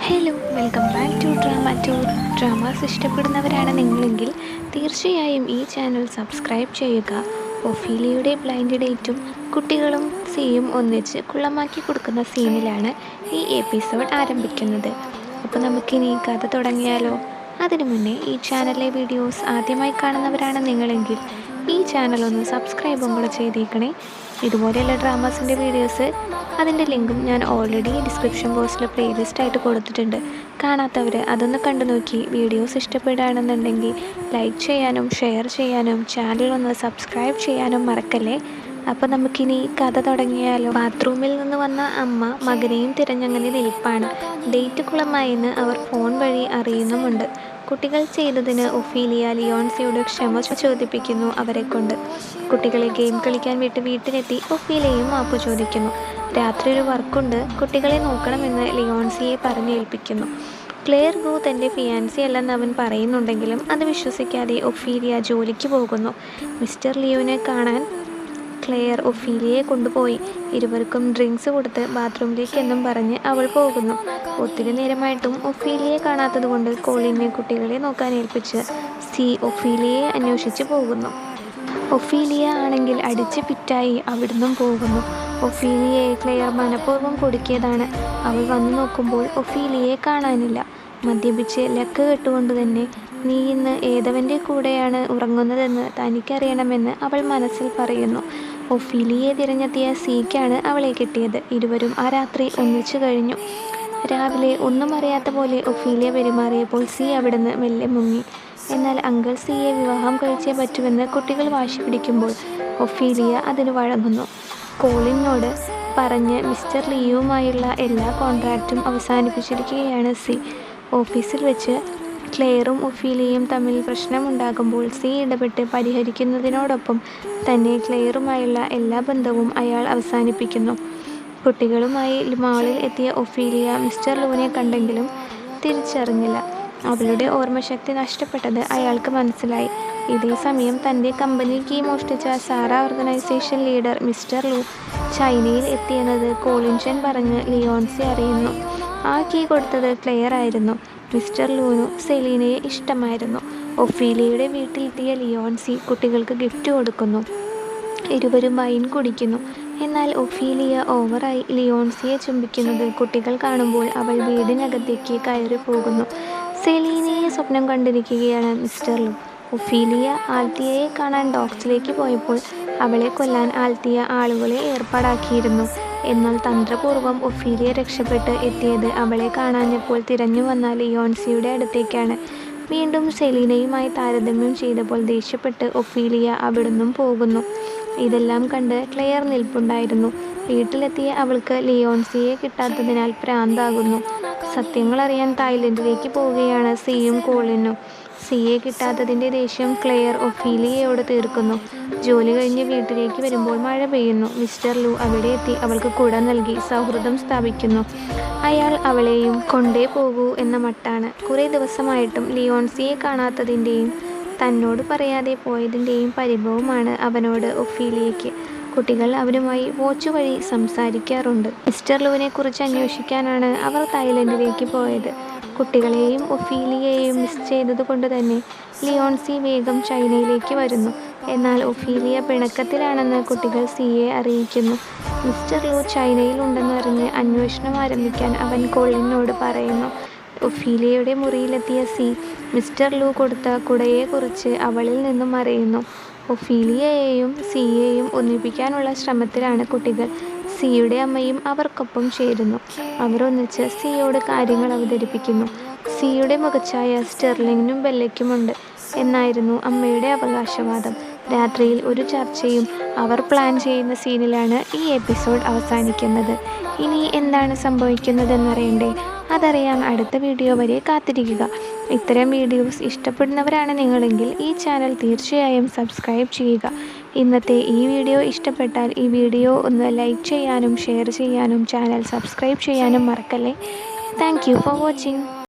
Hello, welcome back to drama tour. Dramas ഇഷ്ടപ്പെടുന്നവരാണ് നിങ്ങളെങ്കിൽ തീർച്ചയായും ഈ ചാനൽ സബ്സ്ക്രൈബ് ചെയ്യുക. ഒഫീലിയയുടെ ബ്ലൈൻഡ് ഡേറ്റും കുട്ടികളും സിയും ഒന്നിച്ച് കുള്ളമാക്കി കൊടുക്കുന്ന സീനിലാണ് ഈ എപ്പിസോഡ് ആരംഭിക്കുന്നത്. അപ്പോൾ നമുക്കിനി കഥ തുടങ്ങിയാലോ? അതിനു മുന്നേ ഈ ചാനലിലെ വീഡിയോസ് ആദ്യമായി കാണുന്നവരാണ് നിങ്ങളെങ്കിൽ ഈ ചാനൽ ഒന്ന് സബ്സ്ക്രൈബും കൂടെ ചെയ്തേക്കണേ. ഇതുപോലെയുള്ള ഡ്രാമാസിൻ്റെ വീഡിയോസ് അതിൻ്റെ ലിങ്കും ഞാൻ ഓൾറെഡി ഡിസ്ക്രിപ്ഷൻ ബോക്സിൽ പ്ലേലിസ്റ്റ് ആയിട്ട് കൊടുത്തിട്ടുണ്ട്. കാണാത്തവർ അതൊന്ന് കണ്ടു നോക്കി വീഡിയോസ് ഇഷ്ടപ്പെടുകയാണെന്നുണ്ടെങ്കിൽ ലൈക്ക് ചെയ്യാനും ഷെയർ ചെയ്യാനും ചാനൽ ഒന്ന് സബ്സ്ക്രൈബ് ചെയ്യാനും മറക്കല്ലേ. അപ്പോൾ നമുക്കിനി കഥ തുടങ്ങിയാലോ? ബാത്റൂമിൽ നിന്ന് വന്ന അമ്മ മകനെയും തിരഞ്ഞങ്ങനെ നിൽപ്പാണ്. ഡേറ്റ് കുളമായെന്ന് അവർ ഫോൺ വഴി അറിയുന്നുമുണ്ട്. കുട്ടികൾ ചെയ്തതിന് ഒഫീലിയ ലിയോൺസിയോട് ക്ഷമ ചോദിപ്പിക്കുന്നു അവരെ കൊണ്ട്. കുട്ടികളെ ഗെയിം കളിക്കാൻ വിട്ട് വീട്ടിലെത്തി ഒഫീലിയയും മാപ്പ് ചോദിക്കുന്നു. രാത്രി ഒരു വർക്കുണ്ട്, കുട്ടികളെ നോക്കണമെന്ന് ലിയോൺസിയെ പറഞ്ഞേൽപ്പിക്കുന്നു. ക്ലെയർ ഗു തൻ്റെ ഫിയാൻസി അല്ലെന്ന് അവൻ പറയുന്നുണ്ടെങ്കിലും അത് വിശ്വസിക്കാതെ ഒഫീലിയ ജോലിക്ക് പോകുന്നു. മിസ്റ്റർ ലിയോനെ കാണാൻ ക്ലെയർ ഒഫീലിയയെ കൊണ്ടുപോയി. ഇരുവർക്കും ഡ്രിങ്ക്സ് കൊടുത്ത് ബാത്റൂമിലേക്കെന്നും പറഞ്ഞ് അവൾ പോകുന്നു. ഒത്തിരി നേരമായിട്ടും ഒഫീലിയയെ കാണാത്തതുകൊണ്ട് കോളിനെ കുട്ടികളെ നോക്കാൻ ഏൽപ്പിച്ച് സി ഒഫീലിയയെ അന്വേഷിച്ച് പോകുന്നു. ഒഫീലിയ ആണെങ്കിൽ അടിച്ച് പിറ്റായി അവിടുന്നും പോകുന്നു. ഒഫീലിയയെ ക്ലെയർ മനഃപൂർവ്വം കൊടുക്കിയതാണ്. അവൾ വന്നു നോക്കുമ്പോൾ ഒഫീലിയയെ കാണാനില്ല. മദ്യപിച്ച് ലക്ക് കെട്ടുകൊണ്ട് തന്നെ നീ ഇന്ന് ഏതവൻ്റെ കൂടെയാണ് ഉറങ്ങുന്നതെന്ന് തനിക്കറിയണമെന്ന് അവൾ മനസ്സിൽ പറയുന്നു. ഒഫീലിയയെ തിരഞ്ഞെത്തിയ സിക്കാണ് അവളെ കിട്ടിയത്. ഇരുവരും ആ രാത്രി ഒന്നിച്ചു കഴിഞ്ഞു. രാവിലെ ഒന്നും അറിയാത്ത പോലെ ഒഫീലിയ പെരുമാറിയപ്പോൾ സി അവിടുന്ന് മെല്ലെ മുങ്ങി. എന്നാൽ അങ്കിൾ സിയെ വിവാഹം കഴിച്ചേ പറ്റുമെന്ന് കുട്ടികൾ വാശി പിടിക്കുമ്പോൾ ഒഫീലിയ അതിന് വഴങ്ങുന്നു. കോളിനോട് പറഞ്ഞ് മിസ്റ്റർ ലിയുവുമായുള്ള എല്ലാ കോൺട്രാക്റ്റും അവസാനിപ്പിച്ചിരിക്കുകയാണ് സി. ഓഫീസിൽ വെച്ച് ക്ലെയറും ഒഫീലിയയും തമ്മിൽ പ്രശ്നമുണ്ടാകുമ്പോൾ സി ഇടപെട്ട് പരിഹരിക്കുന്നതിനോടൊപ്പം തന്നെ ക്ലെയറുമായുള്ള എല്ലാ ബന്ധവും അയാൾ അവസാനിപ്പിക്കുന്നു. കുട്ടികളുമായി മാളിൽ എത്തിയ ഒഫീലിയ മിസ്റ്റർ ലൂനെ കണ്ടെങ്കിലും തിരിച്ചറിഞ്ഞില്ല. അവളുടെ ഓർമ്മശക്തി നഷ്ടപ്പെട്ടത് അയാൾക്ക് മനസ്സിലായി. ഇതേ സമയം തൻ്റെ കമ്പനി കീ മോഷ്ടിച്ച സാറ ഓർഗനൈസേഷൻ ലീഡർ മിസ്റ്റർ ലൂ ചൈനയിൽ എത്തിയെന്നത് കോളിൻഷൻ പറഞ്ഞ് ലിയോൺസി അറിയുന്നു. ആ കീ കൊടുത്തത് ക്ലെയർ ആയിരുന്നു. മിസ്റ്റർ ലൂനു സെലീനയെ ഇഷ്ടമായിരുന്നു. ഒഫീലിയയുടെ വീട്ടിലെത്തിയ ലിയോൺസി കുട്ടികൾക്ക് ഗിഫ്റ്റ് കൊടുക്കുന്നു. ഇരുവരും വൈൻ കുടിക്കുന്നു. എന്നാൽ ഒഫീലിയ ഓവറായി ലിയോൺസിയെ ചുംബിക്കുന്നത് കുട്ടികൾ കാണുമ്പോൾ അവൾ വീടിനകത്തേക്ക് കയറി പോകുന്നു. സെലീനയെ സ്വപ്നം കണ്ടിരിക്കുകയാണ് മിസ്റ്റർ ലൂ. ഒഫീലിയ ആൽത്തിയയെ കാണാൻ ഡോക്സിലേക്ക് പോയപ്പോൾ അവളെ കൊല്ലാൻ ആൽത്തിയ ആളുകളെ ഏർപ്പാടാക്കിയിരുന്നു. എന്നാൽ തന്ത്രപൂർവ്വം ഒഫീലിയ രക്ഷപ്പെട്ട് എത്തിയത് അവളെ കാണാഞ്ഞപ്പോൾ തിരഞ്ഞു വന്ന ലിയോൺസിയുടെ അടുത്തേക്കാണ്. വീണ്ടും സെലീനയുമായി താരതമ്യം ചെയ്തപ്പോൾ ദേഷ്യപ്പെട്ട് ഒഫീലിയ അവിടുന്നും പോകുന്നു. ഇതെല്ലാം കണ്ട് ക്ലെയർ നിൽപ്പുണ്ടായിരുന്നു. വീട്ടിലെത്തിയ അവൾക്ക് ലിയോൺസിയെ കിട്ടാത്തതിനാൽ ഭ്രാന്താകുന്നു. സത്യങ്ങൾ അറിയാൻ തായ്ലൻഡിലേക്ക് പോവുകയാണ് സിയും കോളിനും. സിയെ കിട്ടാത്തതിൻ്റെ ദേഷ്യം ക്ലെയർ ഒഫീലിയയോട് തീർക്കുന്നു. ജോലി കഴിഞ്ഞ് വീട്ടിലേക്ക് വരുമ്പോൾ മഴ പെയ്യുന്നു. മിസ്റ്റർ ലൂ അവിടെ എത്തി അവൾക്ക് കുട നൽകി സൗഹൃദം സ്ഥാപിക്കുന്നു. അയാൾ അവളെയും കൊണ്ടേ പോകൂ എന്ന മട്ടാണ്. കുറേ ദിവസമായിട്ടും ലിയോൺസിയെ കാണാത്തതിൻ്റെയും തന്നോട് പറയാതെ പോയതിൻ്റെയും പരിഭവമാണ് അവനോട് ഒഫീലിയയ്ക്ക്. കുട്ടികൾ അവരുമായി വാച്ച് വഴി സംസാരിക്കാറുണ്ട്. മിസ്റ്റർ ലൂവിനെ കുറിച്ച് അന്വേഷിക്കാനാണ് അവർ തായ്ലൻഡിലേക്ക് പോയത്. കുട്ടികളെയും ഒഫീലിയയെയും മിസ് ചെയ്തതുകൊണ്ട് തന്നെ ലിയോൺസി വേഗം ചൈനയിലേക്ക് വരുന്നു. എന്നാൽ ഒഫീലിയ പിണക്കത്തിലാണെന്ന് കുട്ടികൾ സിയെ അറിയിക്കുന്നു. മിസ്റ്റർ ലൂ ചൈനയിൽ ഉണ്ടെന്നറിഞ്ഞ് അന്വേഷണം ആരംഭിക്കാൻ അവൻ കോളിനോട് പറയുന്നു. ഒഫീലിയയുടെ മുറിയിലെത്തിയ സി മിസ്റ്റർ ലൂ കൊടുത്ത കുടയെക്കുറിച്ച് അവളിൽ നിന്നും അറിയുന്നു. ഒഫീലിയയെയും സിയെയും ഒന്നിപ്പിക്കാനുള്ള ശ്രമത്തിലാണ് കുട്ടികൾ. സിയുടെ അമ്മയും അവർക്കൊപ്പം ചേരുന്നു. അവർ ഒന്നിച്ച് സിയോട് കാര്യങ്ങൾ അവതരിപ്പിക്കുന്നു. സിയുടെ മുഖച്ഛായ സ്റ്റെർലിങ്ങിനും ബെല്ലയ്ക്കുമുണ്ട് എന്നായിരുന്നു അമ്മയുടെ അവകാശവാദം. രാത്രിയിൽ ഒരു ചർച്ചയും അവർ പ്ലാൻ ചെയ്യുന്ന സീനിലാണ് ഈ എപ്പിസോഡ് അവസാനിക്കുന്നത്. ഇനി എന്താണ് സംഭവിക്കുന്നതെന്നറിയണ്ടേ? അതറിയാൻ അടുത്ത വീഡിയോ വരെ കാത്തിരിക്കുക. ഇത്തരം വീഡിയോസ് ഇഷ്ടപ്പെടുന്നവരാണ് നിങ്ങളെങ്കിൽ ഈ ചാനൽ തീർച്ചയായും സബ്സ്ക്രൈബ് ചെയ്യുക. ഇന്നത്തെ ഈ വീഡിയോ ഇഷ്ടപ്പെട്ടാൽ ഈ വീഡിയോ ഒന്ന് ലൈക്ക് ചെയ്യാനും ഷെയർ ചെയ്യാനും ചാനൽ സബ്സ്ക്രൈബ് ചെയ്യാനും മറക്കല്ലേ. Thank you for watching.